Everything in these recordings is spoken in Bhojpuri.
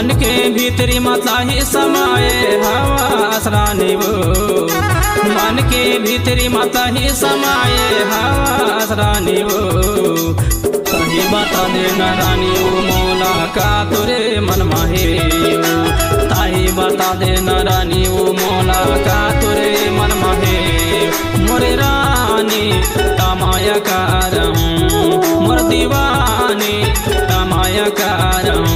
मन के भीतरी माता ही समाये हवास रानी वो, मन के भीतरी माता ही समाये हवास रानी वो। कहीं बता देना रानी वो मौला का तुरे मन माहे, ताही बता देना रानी वो मौला का तुरे मन माहे। मोरे रानी तमाया कारम, मोर दीवानी तमाया कारम।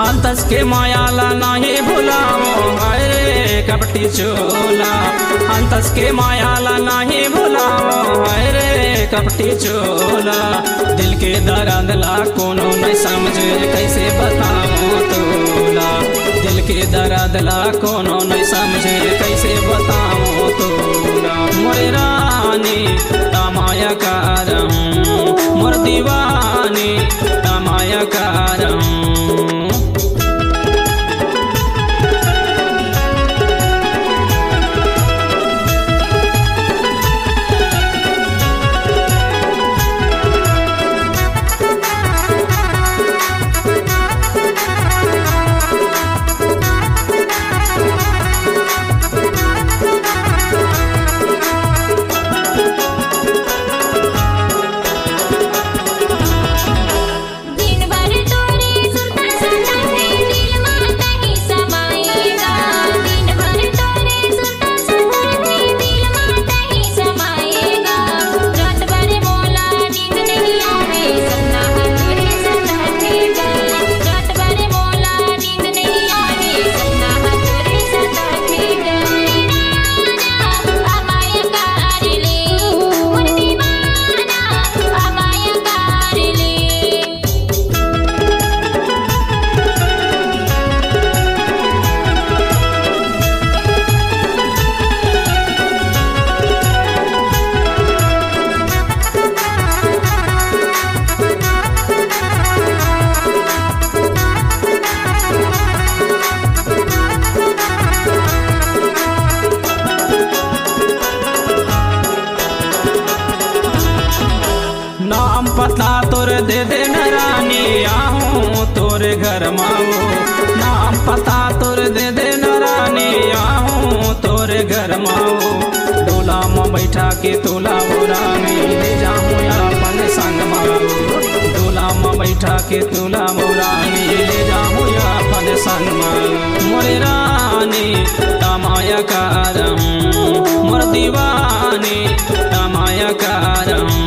अंतस के मायाला नहीं भुलाओ हाय रे कपटी चोला, अंतस के मायाला नहीं भुलाओ हाय रे कपटी चोला। दिल के दर्द ला कोनो नहीं समझे कैसे बताओ तोला, दिल के दर्द ला कोनो नहीं समझे कैसे बताओ तोला। मोरे रानी तमाया कारम, मोर दीवानी तमाया कारम। नाम पता तोर दे दे रानी आहूँ तोरे घर माओ, नाम पता तोर दे दे रानी आहूँ तोरे घर माओ। डोला में बैठा के तोला वो रानी ले जाऊँ अपन संग माओ, डोला में बैठा के तोला वो रानी ले जाऊँ अपन संग माओ। मोरे रानी तमाया कारम, मोर दीवानी तमाया कारम।